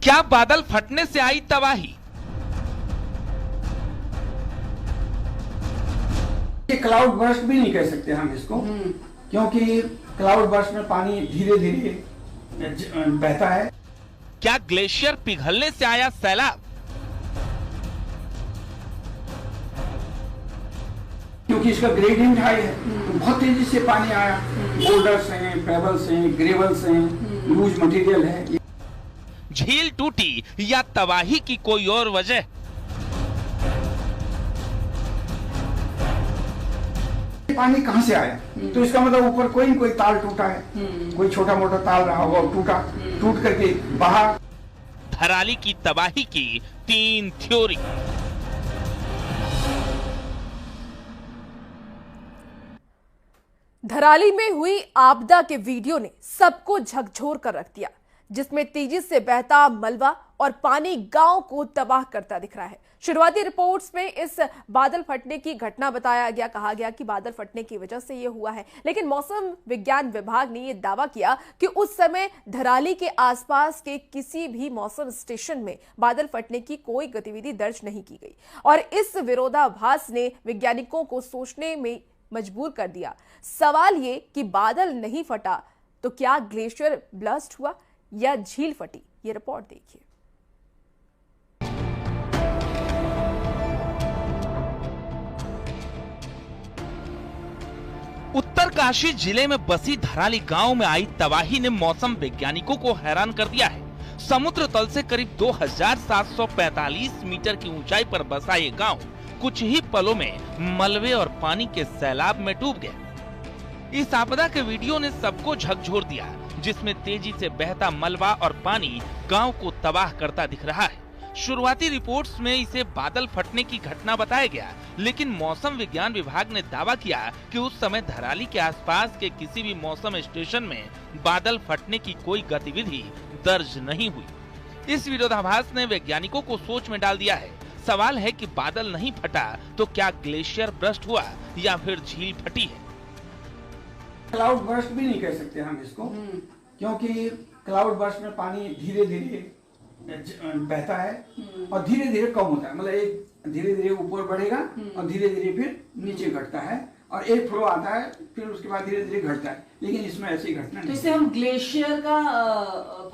क्या बादल फटने से आई तबाही? ये क्लाउड बर्स्ट भी नहीं कह सकते हम इसको, क्योंकि क्लाउड बर्स्ट में पानी धीरे धीरे बहता है। क्या ग्लेशियर पिघलने से आया सैलाब? क्योंकि इसका ग्रेडियंट हाई है तो बहुत तेजी से पानी आया। बोल्डर्स हैं, पेबल्स हैं, ग्रेवल्स हैं, लूज मटेरियल है। झील टूटी या तबाही की कोई और वजह? पानी कहां से आया? तो इसका मतलब ऊपर कोई न कोई ताल टूटा है, कोई छोटा मोटा ताल रहा होगा, टूटा, टूट करके बहा। धराली की तबाही की 3 थ्योरी। धराली में हुई आपदा के वीडियो ने सबको झकझोर कर रख दिया, जिसमें तेजी से बहता मलबा और पानी गांव को तबाह करता दिख रहा है। शुरुआती रिपोर्ट्स में इस बादल फटने की घटना बताया गया, कहा गया कि बादल फटने की वजह से यह हुआ है, लेकिन मौसम विज्ञान विभाग ने यह दावा किया कि उस समय धराली के आसपास के किसी भी मौसम स्टेशन में बादल फटने की कोई गतिविधि दर्ज नहीं की गई। और इस विरोधाभास ने वैज्ञानिकों को सोचने में मजबूर कर दिया। सवाल ये कि बादल नहीं फटा तो क्या ग्लेशियर ब्लास्ट हुआ या झील फटी? ये रिपोर्ट देखिए। उत्तरकाशी जिले में बसी धराली गांव में आई तबाही ने मौसम वैज्ञानिकों को हैरान कर दिया है। समुद्र तल से करीब 2745 मीटर की ऊंचाई पर बसा ये गांव कुछ ही पलों में मलबे और पानी के सैलाब में डूब गया। इस आपदा के वीडियो ने सबको झकझोर दिया, जिसमें तेजी से बहता मलबा और पानी गांव को तबाह करता दिख रहा है। शुरुआती रिपोर्ट्स में इसे बादल फटने की घटना बताया गया, लेकिन मौसम विज्ञान विभाग ने दावा किया कि उस समय धराली के आसपास के किसी भी मौसम स्टेशन में बादल फटने की कोई गतिविधि दर्ज नहीं हुई। इस विरोधाभास ने वैज्ञानिकों को सोच में डाल दिया है। सवाल है कि बादल नहीं फटा तो क्या ग्लेशियर बर्स्ट हुआ या फिर झील फटी है? क्लाउड बर्स्ट भी नहीं कह सकते हम इसको, क्योंकि क्लाउड बर्स्ट में पानी धीरे धीरे बहता है और धीरे धीरे कम होता है। मतलब एक धीरे धीरे ऊपर बढ़ेगा और धीरे धीरे फिर नीचे घटता है और एक फ्लो आता है, फिर उसके बाद धीरे धीरे घटता है। लेकिन इसमें ऐसी घटना नहीं। तो इसे हम ग्लेशियर का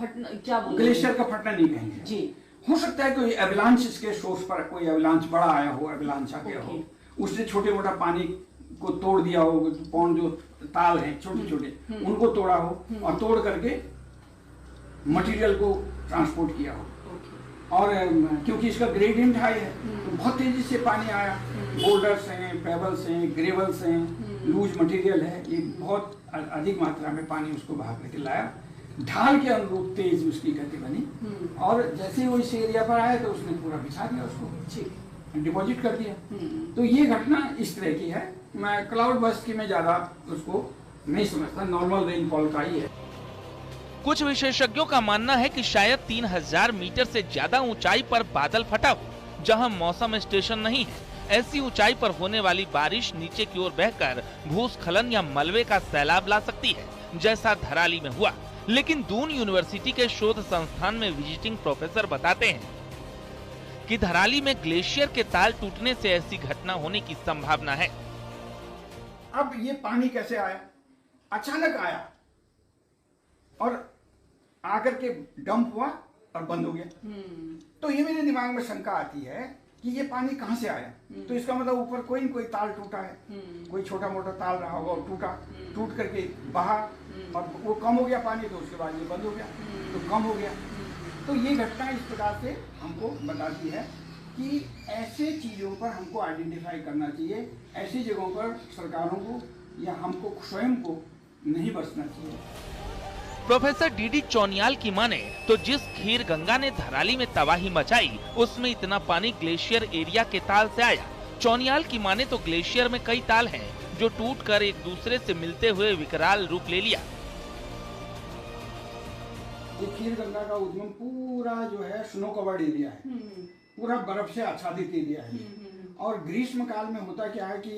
फटना क्या बोलते हैं? ग्लेशियर का फटना नहीं कहेंगे जी। हो सकता है कोई एवलांच इसके सोर्स पर कोई एवलांच बड़ा आया हो, एवलांच आ गया हो, उसने छोटे मोटा पानी को तोड़ दिया हो। पौन जो ताल हैं छोटे छोटे उनको तोड़ा हो और तोड़ करके मटेरियल को ट्रांसपोर्ट किया हो। और क्योंकि इसका ग्रेडियंट हाई है तो बहुत तेजी से पानी आया। बोल्डर्स हैं, पेबल्स हैं, ग्रेवल्स हैं, लूज मटेरियल है, ये बहुत अधिक मात्रा में पानी उसको बहा करके लाया। ढाल के अनुरूप तेज उसकी गति बनी और जैसे ही वो इस एरिया पर आया तो उसने पूरा बिछा दिया, उसको डिपॉजिट कर दिया। तो ये घटना इस तरह की है। मैं क्लाउड बर्स्ट की मैं ज्यादा उसको नहीं समझता, नॉर्मल रेनफॉल का ही है। कुछ विशेषज्ञों का मानना है कि शायद 3000 मीटर से ज्यादा ऊंचाई पर बादल फटा हो, जहां मौसम स्टेशन नहीं है। ऐसी ऊंचाई पर होने वाली बारिश नीचे की ओर बहकर भूस्खलन या मलबे का सैलाब ला सकती है, जैसा धराली में हुआ। लेकिन दून यूनिवर्सिटी के शोध संस्थान में विजिटिंग प्रोफेसर बताते हैं कि धराली में ग्लेशियर के ताल टूटने से ऐसी घटना होने की संभावना है। अब ये पानी कैसे आया? अचानक आया और आकर के डंप हुआ और बंद हो गया। तो ये मेरे दिमाग में शंका आती है कि ये पानी कहां से आया? तो इसका मतलब ऊपर कोई न कोई ताल टूटा है, कोई छोटा मोटा ताल रहा होगा, टूटा, टूट करके बहा और वो कम हो गया पानी, तो उसके बाद ये बंद हो गया तो कम हो गया। तो ये घटना इस प्रकार से हमको बताती है कि ऐसे चीजों पर हमको आइडेंटिफाई करना चाहिए। ऐसी जगहों पर सरकारों को या हमको स्वयं को नहीं बसना चाहिए। प्रोफेसर डीडी चौनियाल की माने तो जिस खीर गंगा ने धराली में तबाही मचाई, उसमें इतना पानी ग्लेशियर एरिया के ताल से आया। चौनियाल की माने तो ग्लेशियर में कई ताल हैं जो टूटकर एक दूसरे से मिलते हुए विकराल रूप ले लिया। ये खीर गंगा का उद्गम पूरा जो है स्नो कवर्ड एरिया है, पूरा बर्फ से आच्छादित एरिया है। और ग्रीष्म काल में होता क्या है कि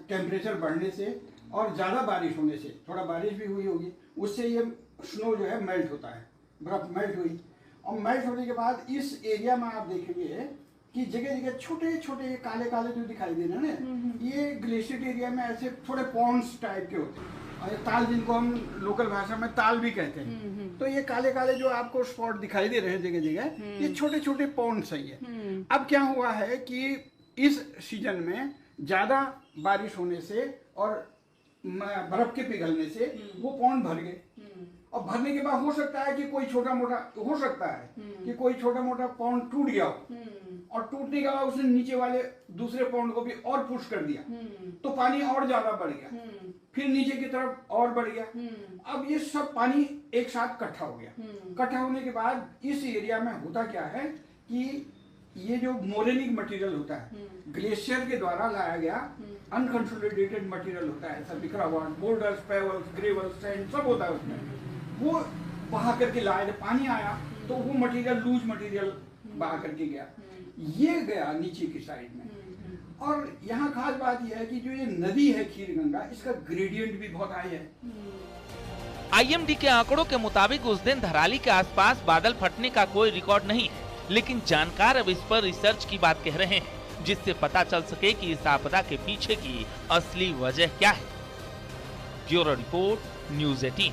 टेम्परेचर बढ़ने से और ज्यादा बारिश होने से, थोड़ा बारिश भी हुई होगी, उससे ये स्नो जो है मेल्ट होता है, बर्फ मेल्ट हुई और मेल्ट होने के बाद इस एरिया में आप देखेंगे कि जगह जगह छोटे छोटे काले काले जो दिखाई दे रहे हैं ना, ये ग्लेशियर एरिया में ऐसे थोड़े पॉन्ड्स टाइप के होते हैं, और ताल जिनको हम लोकल भाषा में ताल भी कहते हैं। तो ये काले काले जो आपको स्पॉट दिखाई दे रहे हैं जगह जगह, ये छोटे छोटे पॉन्ड्स है ये। अब क्या हुआ है कि इस सीजन में ज्यादा बारिश होने से और बर्फ के पिघलने से वो पॉन्ड भर गए, और भरने के बाद हो सकता है कि कोई छोटा मोटा हो सकता है कि कोई छोटा मोटा पॉन्ड टूट गया हो, और टूटने के बाद उसने नीचे वाले दूसरे पॉन्ड को भी और पुश कर दिया, तो पानी और ज्यादा बढ़ गया, फिर नीचे की तरफ और बढ़ गया। अब ये सब पानी एक साथ इकट्ठा हो गया। इकट्ठा होने के बाद इस एरिया में होता क्या है कि ये जो मोरेनिक मटेरियल होता है, ग्लेशियर के द्वारा लाया गया अनकंसोलिडेटेड मटेरियल होता है, ऐसा बिखरा हुआ बोल्डर्स, पेबल्स, ग्रेवल्स, सैंड सब होता है उसमें, वो बहा करके लाया। जब पानी आया तो वो मटेरियल लूज मटेरियल बहा करके गया, ये गया नीचे की साइड में। और यहाँ खास बात यह है कि जो ये नदी है खीर गंगा, इसका ग्रेडियंट भी बहुत हाई है। IMD के आंकड़ों के मुताबिक उस दिन धराली के आसपास बादल फटने का कोई रिकॉर्ड नहीं है, लेकिन जानकार अब इस पर रिसर्च की बात कह रहे हैं, जिससे पता चल सके कि इस आपदा के पीछे की असली वजह क्या है। Bureau report, News 18।